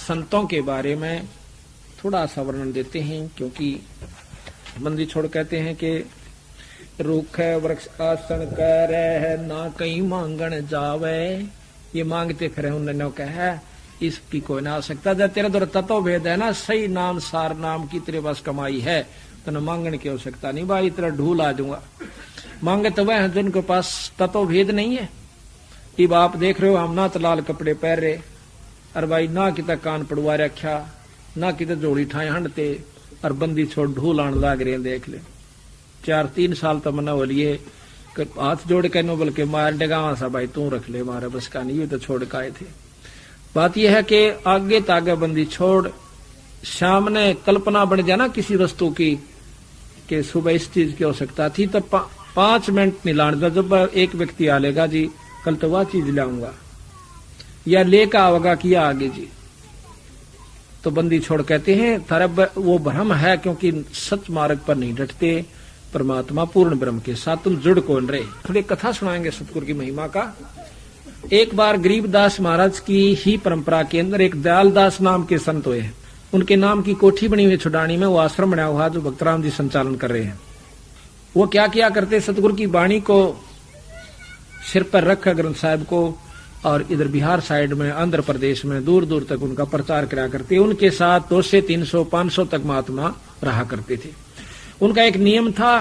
संतों के बारे में थोड़ा सा वर्णन देते हैं, क्योंकि बंदी छोड़ कहते हैं कि रूख वृक्ष आसन करे ना कहीं मांगण जावे। ये मांगते फिर उन्होंने कहा इसकी कोई ना आवश्यकता, जब तेरे द्वारा तत्व भेद है ना, सही नाम सार नाम की तेरे पास कमाई है तो न मांगने की आवश्यकता नहीं। भाई तेरा ढूल आ जाऊंगा। मांगे तो वह है जिनके पास तत्व भेद नहीं है। अब आप देख रहे हो हम ना तो लाल कपड़े पहन रहे, और भाई ना किता कान पड़वा रखा, ना किता जोड़ी ठाए हंडते, और बंदी छोड़ ढूल आने लाग रहे। देख ले 4-3 साल तो मना हो लिए, हाथ जोड़ के नो बल्कि मार डगावा सा भाई तू रख ले, मारे बस का नहीं, ये तो छोड़ के आए थे। बात यह है कि आगे तागे बंदी छोड़ सामने कल्पना बन जाना किसी वस्तु की कि सुबह इस चीज की आवश्यकता थी, तो 5 मिनट नहीं लाने। जब एक व्यक्ति आ लेगा जी कल तो वह चीज लाऊंगा या लेकर आवेगा किया आगे जी, तो बंदी छोड़ कहते हैं थारा वो भ्रम है, क्योंकि सच मार्ग पर नहीं डटते। परमात्मा पूर्ण ब्रह्म के साथ तुम जुड़ कौन रहे। थोड़ी कथा सुनाएंगे सतगुरु की महिमा का। एक बार गरीबदास महाराज की ही परंपरा के अंदर एक दयालदास नाम के संत हुए हैं। उनके नाम की कोठी बनी हुई छुडानी में, वो आश्रम बना हुआ जो भक्तराम जी संचालन कर रहे हैं। वो क्या किया करते, सतगुरु की वाणी को सिर पर रखकर ग्रंथ साहिब को, और इधर बिहार साइड में आंध्र प्रदेश में दूर दूर तक उनका प्रचार किया करते। उनके साथ 200, 300, 500 तक महात्मा रहा करते थे। उनका एक नियम था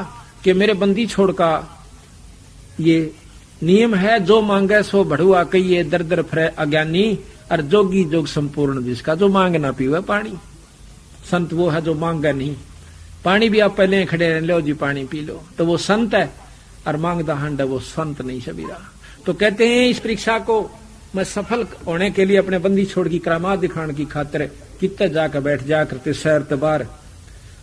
कि मेरे बंदी छोड़ का ये नियम है, जो मांगे सो बढ़ुआ कहिए, दर दर फरे अज्ञानी, और जोगी जोग संपूर्ण जिसका, जो मांग ना पीवे पानी। संत वो है जो मांगा नहीं। पानी भी आप पहले खड़े रह लो जी पानी पी लो, तो वो संत है, और मांगदा हंड वो संत नहीं सबीरा। तो कहते हैं इस परीक्षा को मैं सफल होने के लिए अपने बंदी छोड़ की करामात दिखाने की खातिर कितने जाकर बैठ जा करते शहर तबार,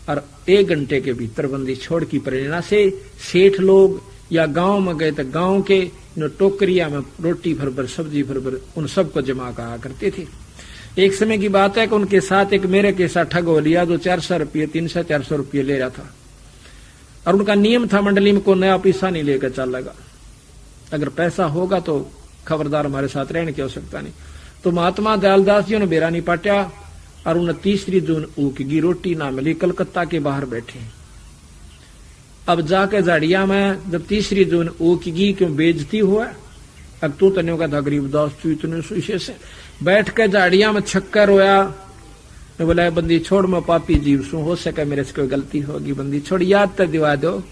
और 1 घंटे के भीतर बंदी छोड़ की प्रेरणा से सेठ लोग या गांव में गए तो गांव के टोकरिया में रोटी भर सब्जी भर उन सबको जमा करा करते थे। एक समय की बात है कि उनके साथ एक मेरे के साथ ठग हो लिया, जो 400 रुपये 300-400 रुपये ले रहा था, और उनका नियम था मंडली में को नया पैसा नहीं लेकर चल लगा। अगर पैसा होगा तो खबरदार हमारे साथ रहने की आवश्यकता नहीं। तो महात्मा दयालदास जी ने बेरा नहीं पाटा, और उन्हें 3 जून ऊकी रोटी ना मिली, कलकत्ता के बाहर बैठे। अब जाके झाड़िया में जब 3 जून ऊकी क्यों बेइज्जती हुआ, अब तू तने का था गरीबदास तू इतने सुशे से बैठ के झाड़िया में छक्का रोया। मैं बोला बंदी छोड़ मैं पापी जीव सू, हो सके मेरे से कोई गलती होगी, बंदी छोड़ याद तो दिवा दो।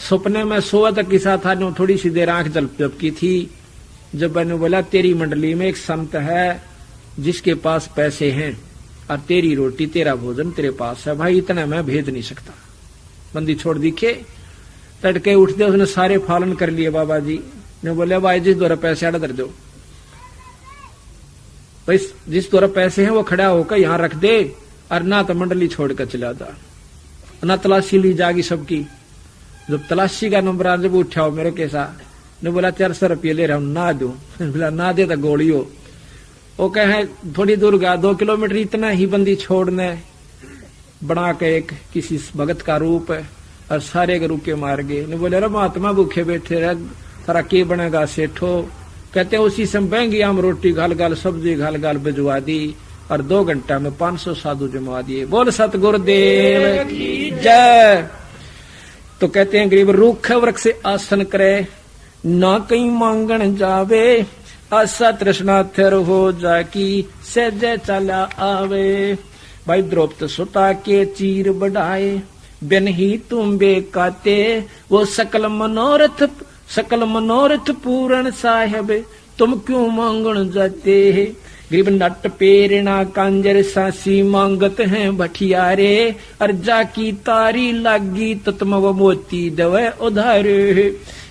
सपने में सोआ तक के साथ आज थोड़ी सी देर आंख झपकी थी, जब मैंने बोला तेरी मंडली में एक संत है जिसके पास पैसे हैं, और तेरी रोटी तेरा भोजन तेरे पास है, भाई इतना मैं भेज नहीं सकता। बंदी छोड़ दिखे, तड़के उठते उसने सारे फालन कर लिए। बाबा जी ने बोले भाई जिस द्वारा पैसे अड़ा दर दो, भाई जिस द्वारा पैसे हैं वो खड़ा होकर यहाँ रख दे, और ना तो मंडली छोड़कर चला जा, ना तलाशी ली जागी सबकी। जब तलाशी का नंबर आ जब उठाओ मेरे के साथ ने बोला 400 रुपये ले रहा हूं, ना दो। बोला ना दे तो गोली हो। वो कहे थोड़ी दूर गया 2 किलोमीटर, इतना ही बंदी छोड़ने बना के एक किसी भगत का रूप है, और सारे के रुके मार गए। ने बोले अरे महात्मा भूखे बैठे रह, सारा के बनेगा सेठो। कहते उसी से बहंगी आम रोटी घाल घाल सब्जी घाल घाल भिजवा दी, और 2 घंटा में 500 साधु जमा दिए। बोल सतगुरुदेव की जय। तो कहते हैं गरीब रूख वृक्ष से आसन करे ना कहीं मांगण जावे, आशा तृष्णा थिर हो जाकी सहजे चला आवे। भाई द्रौपद सुता के चीर बढ़ाए, बिन ही तुम बेकाते, वो सकल मनोरथ पूर्ण साहेब, तुम क्यों मांगण जाते। गरीब नट पेरना कांजर सासी मांगत हैं भठियारे, और जाकी तारी लागी तत्म व मोती दवे उधारे।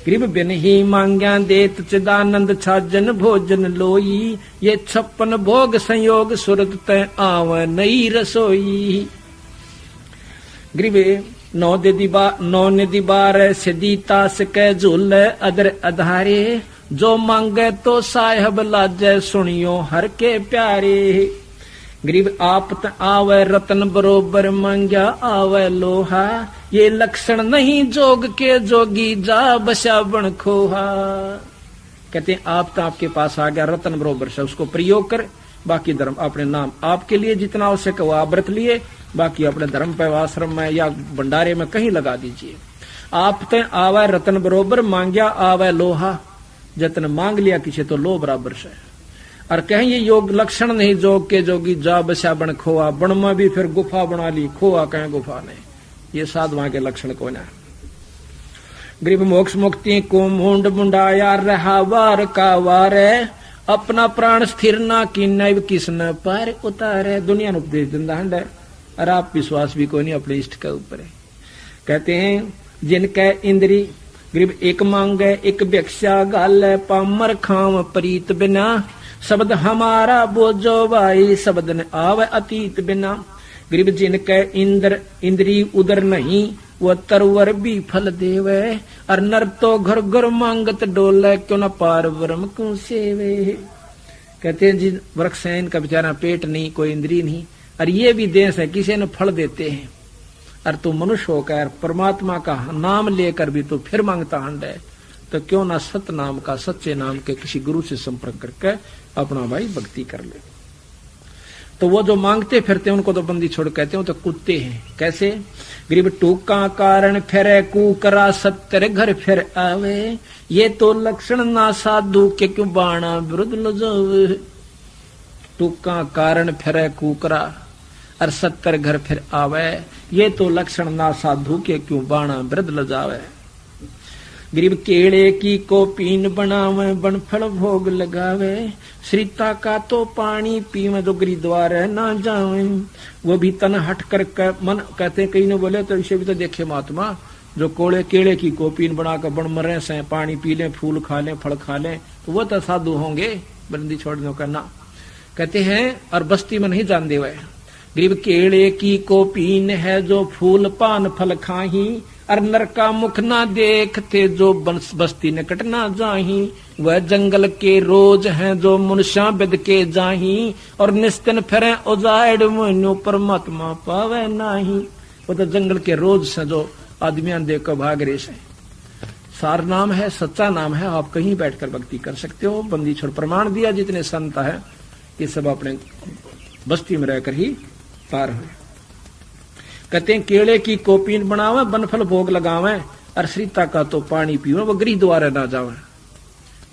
गरीब बिन ही मांग्या देत चिदानंद छाजन भोजन लोई, ये 56 भोग संयोग सुरत तय आव नई रसोई। गरीब 9 निधि 12 सिद्धि तास के झूल अदर अधारे, जो मांगे तो साहेब लाजे सुनियो हर के प्यारे। गरीब आपत आवे रतन बरोबर मांग्या आवे लोहा, ये लक्षण नहीं जोग के जोगी जा बसा बन खोहा। कहते हैं आप तो आपके पास आ गया रतन बरोबर से, उसको प्रयोग कर बाकी धर्म अपने नाम आपके लिए जितना आवश्यक है वो आप व्रत लिए, बाकी अपने धर्म पे आश्रम में या भंडारे में कहीं लगा दीजिए। आप ते आवे रतन बरोबर, मांग्या आवे लोहा, जतन मांग लिया किसी तो लो बराबर से। और कहीं ये योग लक्षण नहीं जोग के जोगी, जा बसा बन खोआ, बन में भी फिर गुफा बना ली, खोआ कहीं गुफा नहीं, ये साधुआ के लक्षण को ना। गरीब मोक्ष मुक्ति को मुंड मुंडाया रहा वार का वार, अपना प्राण स्थिर ना की नैव किसन पार उतारे। दुनिया ने उपदेश दिंदा है और आप विश्वास भी कोई नहीं अपने इष्ट के ऊपर है। कहते हैं जिनके इंद्री गरीब एक मांगे एक भिक्षा गाल, पामर खाम प्रीत बिना, शब्द हमारा बोझो भाई शब्द न आवे अतीत बिना। गरीब जिनके इंद्री उदर नहीं, वो तरवर भी फल देवे, और नर तो घर घर मांगत डोले, क्यों न पार ब्रह्म क्यों सेवे। कहते हैं जिन वृक्ष है इनका बेचारा पेट नहीं, कोई इंद्री नहीं, और ये भी देश है किसी ने फल देते हैं, और तू मनुष्य होकर परमात्मा का नाम लेकर भी तो फिर मांगता हंड है, तो क्यों ना सत्य नाम का, सच्चे नाम के किसी गुरु से संपर्क करके अपना भाई भक्ति कर ले। तो वो जो मांगते फिरते हैं उनको तो बंदी छोड़ कहते हैं, तो कुत्ते हैं। कैसे? गरीब टूका कारण फिरे कुकरा, सत्तर घर फिर आवे, ये तो लक्षण ना साधु के क्यों बाणा विरुद्ध लजावे। टूका कारण फिरे कुकरा और 70 घर फिर आवे, ये तो लक्षण ना साधु के क्यों बाणा विरुद्ध लजावे। गरीब केले की को पीन बनावे, बनफल भोग लगावे, श्रीता का तो पानी पीवे, जो गिरिद्वार ना जावे। वो भी तन हट कर मन कहते कहीं ने बोले तो इसे भी तो देखे महात्मा, जो कोड़े केले की कोपीन बनाकर बन मरे से पानी पी ले, फूल खा ले, फल खा ले, तो वो तो साधु होंगे, बंदी छोड़ने का ना। कहते हैं और बस्ती में नहीं जान देवे। गरीब केले की कोपीन है, जो फूल पान फल खाही, और नर का मुख ना देखते, जो बस्ती निकट ना जाही। वह जंगल के रोज हैं, जो मनुष्य बिद के जाही, और निस्तिन फिरे उजाड़ मोइनो परमात्मा पावे नाही। वो तो जंगल के रोज से जो आदमियां देख कर भाग रहे से। सार नाम है, सच्चा नाम है, आप कहीं बैठकर भक्ति कर सकते हो। बंदी छोड़ प्रमाण दिया जितने संत है ये सब अपने बस्ती में रहकर ही पार हुए। कहते हैं केले की कोपीन बनावे, बनफल भोग लगावे, और श्रीता का तो पानी पीवे, वो गृह द्वारे ना जावे।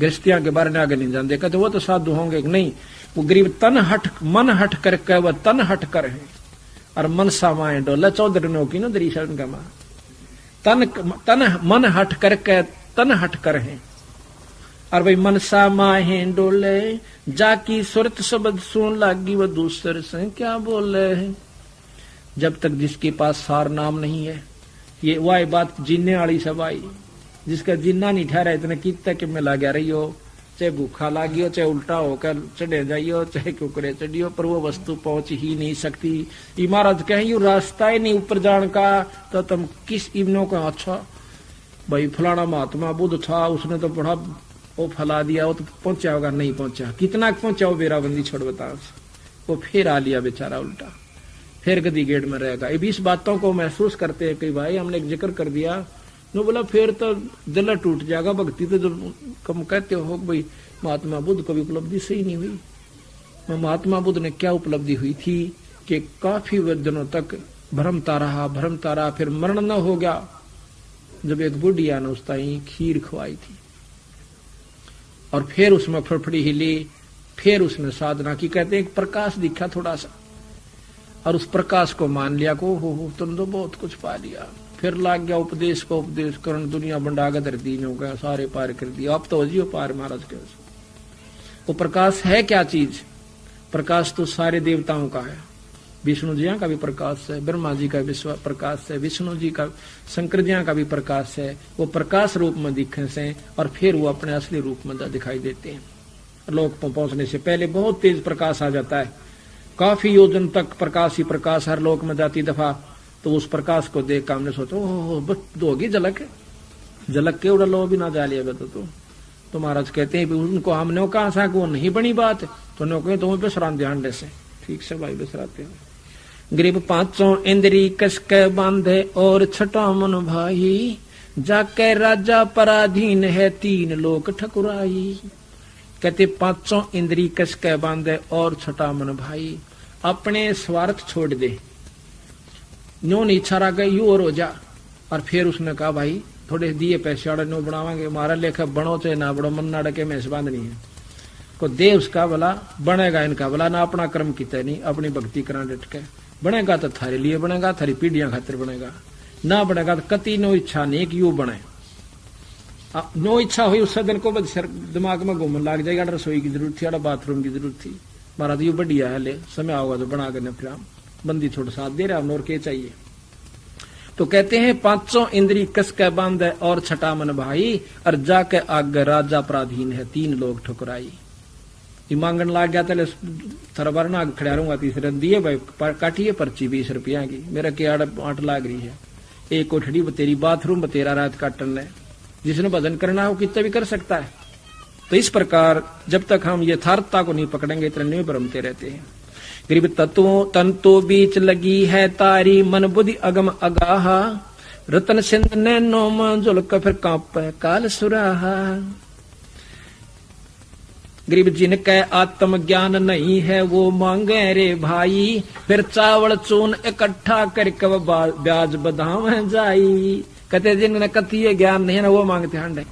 गृहस्थियां के बारे में आगे नहीं जानते। कहते वो तो साधु होंगे नहीं, वो गरीब तन हट मन हट करके वह तन हट कर है, और मन सामाए डोला 14 दिनों की ना दरीशन का मां तन मन हट करके तन हट कर है, और भाई मन सामाए डोले, जाकी सुरत शब्द सुन लागी, वह दूसरे से क्या बोले। जब तक जिसके पास सार नाम नहीं है, ये वह बात जीने वाली सब आई, जिसका जीना नहीं ठहरा इतने कितना कि में लगा रही हो, चाहे भूखा लागियो, चाहे उल्टा होकर चढ़े जाइयो, चाहे कुकरे चढ़ियो, पर वो वस्तु पहुंच ही नहीं सकती। ये महाराज कहें रास्ता ही नहीं ऊपर जाने का, तो तुम किस इब्नों का अच्छा भाई फलाना महात्मा बुद्ध था, उसने तो बड़ा वो फैला दिया, वो तो पहुंचा होगा, नहीं पहुंचा। कितना पहुंचा वो बेराबंदी छोड़ बता, वो फिर आ लिया बेचारा उल्टा, फिर गदी गेट में रहेगा। ये भी इस बातों को महसूस करते हैं कि भाई हमने एक जिक्र कर दिया, नो बोला फिर तो दिल टूट जाएगा। भक्ति तो जो कम कहते हो भाई महात्मा बुद्ध को भी उपलब्धि सही नहीं हुई। महात्मा बुद्ध ने क्या उपलब्धि हुई थी कि काफी दिनों तक भ्रमता रहा, फिर मरण न हो गया, जब एक बुढ़िया ने उसका खीर खवाई थी, और फिर उसमें फड़फड़ी हिली, फिर उसने साधना की। कहते हैं प्रकाश दिखा थोड़ा सा, और उस प्रकाश को मान लिया को हो तुम तो बहुत कुछ पा लिया। फिर लाग गया उपदेश को उपदेश करण, दुनिया बंडागा धरती में हो गया, सारे पार कर दिया, अब तो अजियो पार महाराज के। वो प्रकाश है क्या चीज? प्रकाश तो सारे देवताओं का है, विष्णु जी का भी प्रकाश है, ब्रह्मा जी का विश्व प्रकाश है, विष्णु जी का शंकर जी का भी प्रकाश है। वो प्रकाश रूप में दिखे से, और फिर वो अपने असली रूप में दिखाई देते हैं। लोक पहुंचने से पहले बहुत तेज प्रकाश आ जाता है, काफी योजन तक प्रकाश ही प्रकाश हर लोक में जाती दफा। तो उस प्रकाश को देख कर हमने सोचा ओह बस दोगी झलक के उड़ा लो भी ना जा लिया तो महाराज कहते हैं उनको हमने कहा था कि वो नहीं बनी बात, तो उन्होंने कहे तो बेसरा ध्यान से ठीक से भाई बेसराते हैं। गरीब पांचों इंद्री कसके बांधे और छठा मन भाई, जाके राजा पराधीन है 3 लोक ठकुराई। कहते पांचों इंद्री कस के बांधे और छठा मन भाई, अपने स्वार्थ छोड़ दे, न्यो नहीं इच्छा रहा गई यू और हो जा। और फिर उसने कहा भाई थोड़े दिए पैसे वाले नो बनावांगे, हमारा लेखा बनो चाहे ना बड़ो, मन ना डके में बांधनी है को दे उसका भला बनेगा, इनका भला ना अपना कर्म किता नहीं, अपनी भक्ति करा डट के बनेगा तो थारे लिए बनेगा, थारी पीढ़ियां खातिर बनेगा, ना बनेगा तो कति नो इच्छा नहीं कि यू बने। नो इच्छा हुई उस दिन को दिमाग में घूमने लग जाएगा, रसोई की जरूरत थी, बाथरूम की जरूरत थी, मारा तो यू बढ़िया है, ले समय होगा तो बना करने फिर बंदी छोड़ साथ दे रहा, और क्या चाहिए। तो कहते हैं पांचों इंद्री कस के बांधे और छठा मन भाई, और जाके आगे राजा पराधीन है, 3 लोग ठुकराई। मांगन लाग गया तले थरबर ना खड़ा रहूंगा, तीसरे दिए भाई काटिए पर्ची 20 रुपया की, मेरा क्या 8 लाग रही है, एक कोठड़ी तेरी बाथरूम तेरा रात काटन है, जिसने भजन करना हो कितना भी कर सकता है। तो इस प्रकार जब तक हम यथार्थता को नहीं पकड़ेंगे इतने भ्रमते रहते हैं। गरीब तत्वों तंतु बीच लगी है तारी, मन बुद्धि अगम अगाहा, रतन सिंध नैनो में झुलक फिर कांप काल सुराहा। गरीब जिनके आत्म ज्ञान नहीं है वो मांगे रे भाई, फिर चावल चून इकट्ठा करके ब्याज बधाव जाई। कहते जिनने कतिये ज्ञान नहीं है ना वो मांगते हंडे,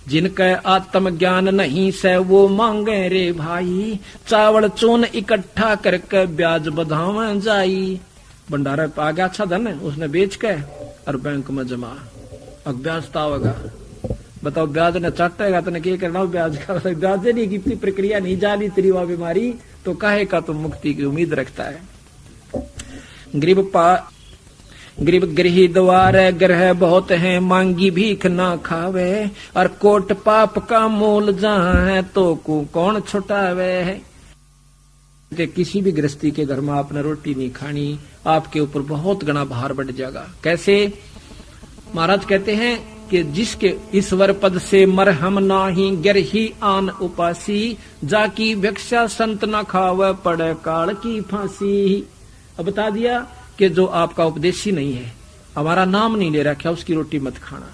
जिनके आत्म ज्ञान नहीं से वो मांगे रे भाई, चावल चून इकट्ठा करके ब्याज बधाव जाई। भंडारा आ गया अच्छा धन है, उसने बेच के और बैंक में जमा, अब ब्याज तावेगा, बताओ ब्याज ने चाटेगा तो क्या करना ब्याज का, ब्याज नहीं की प्रक्रिया नहीं जानी तेरी वह बीमारी, तो काहे का तुम मुक्ति की उम्मीद रखता है। गरीब गृही द्वार ग्रह बहुत है, मांगी भीख ना खावे, और कोट पाप का मोल जहाँ है तो कौन छुटावे। किसी भी गृहस्थी के घर में आपने रोटी नहीं खानी, आपके ऊपर बहुत गना भार बढ़ जाएगा। कैसे? महाराज कहते हैं कि जिसके ईश्वर पद से मरहम नाही, गिरही आन उपासी, जाकी भिक्षा संत न खावे, पड़े काल की फांसी। अब बता दिया कि जो आपका उपदेशी नहीं है, हमारा नाम नहीं ले रखा, उसकी रोटी मत खाना।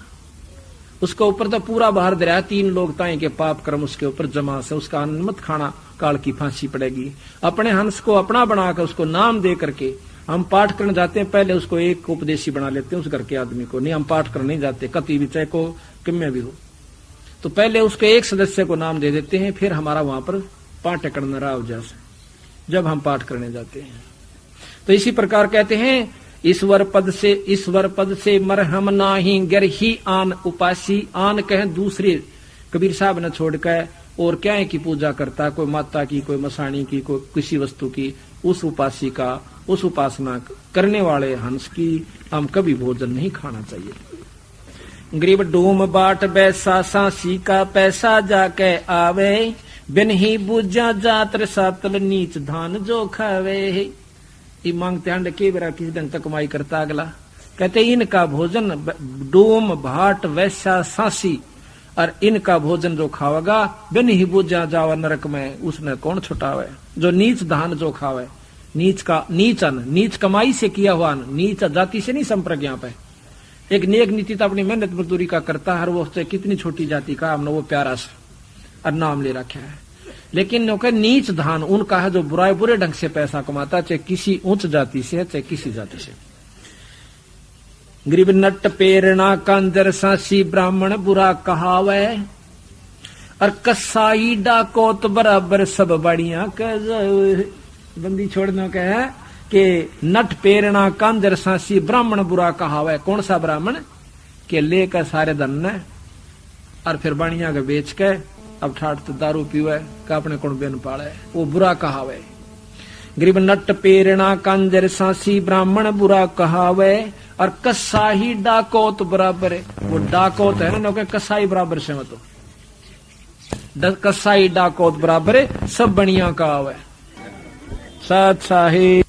उसके ऊपर तो पूरा भार दे रहा है, 3 लोग ताए के पाप कर्म उसके ऊपर जमा से, उसका अन्न मत खाना, काल की फांसी पड़ेगी। अपने हंस को अपना बनाकर उसको नाम दे करके हम पाठ करने जाते हैं, पहले उसको एक उपदेशी बना लेते हैं उस घर के आदमी को, नहीं हम पाठ करने नहीं जाते, कति भी चाहे को किम भी हो, तो पहले उसके एक सदस्य को नाम दे देते हैं, फिर हमारा वहां पर पाठ करना राव जैसे जब हम पाठ करने जाते हैं। तो इसी प्रकार कहते हैं ईश्वर पद से मरहम नाही, गिरही आन उपासी। आन कहें दूसरे, कबीर साहब ने छोड़कर और क्या है की पूजा करता, कोई माता की, कोई मसाणी की, कोई किसी वस्तु की, उस उपासी का, उस उपासना करने वाले हंस की हम कभी भोजन नहीं खाना चाहिए। गरीब डूम बाट बैसा सांसी का, पैसा जाके आवे, बिन ही बुझा जात्र सातल, नीच धान जो खावे। ये मांगते हैं के बेरा किसी ढंग तक कमाई करता अगला। कहते इनका भोजन डूम भाट वैसा सांसी, और इनका भोजन जो खावेगा बिन ही बुझा जावा नरक में, उसने कौन छुटावे। जो नीच धान जो खावे, नीच का नीच अन्न, नीच कमाई से किया हुआ अन्न, नीच जाति से नहीं संपर्क। यहाँ पे एक नेक नीति तो अपनी मेहनत मजदूरी का करता है, वो कितनी छोटी जाति का हमने वो प्यारा सा और नाम ले रखा है। लेकिन नीच धान उनका है जो बुरे ढंग से पैसा कमाता, चाहे किसी उच्च जाति से है चाहे किसी जाति से। गरीब नट पेरना कांदर सांसी, ब्राह्मण बुरा कहावे, और कसाई डाकोत बराबर सब बढ़िया कह। बंदी छोड़ने का है कि नट पेरना कांदर सांसी, ब्राह्मण बुरा कहावे। कौन सा ब्राह्मण के लेकर सारे धन ने और फिर बढ़िया के बेच के अब ठाट तो दारू पीवे का अपने कौन बेन पाले, वो बुरा कहावे। गरीब नट पेरना कांजर सांसी, ब्राह्मण बुरा कहावे, और कसाई डाकोत बराबर। वो डाकोत है ना, कसाई बराबर से मत, कसाई डाकोत बराबर सब बढ़िया कहावे। सत साहिब।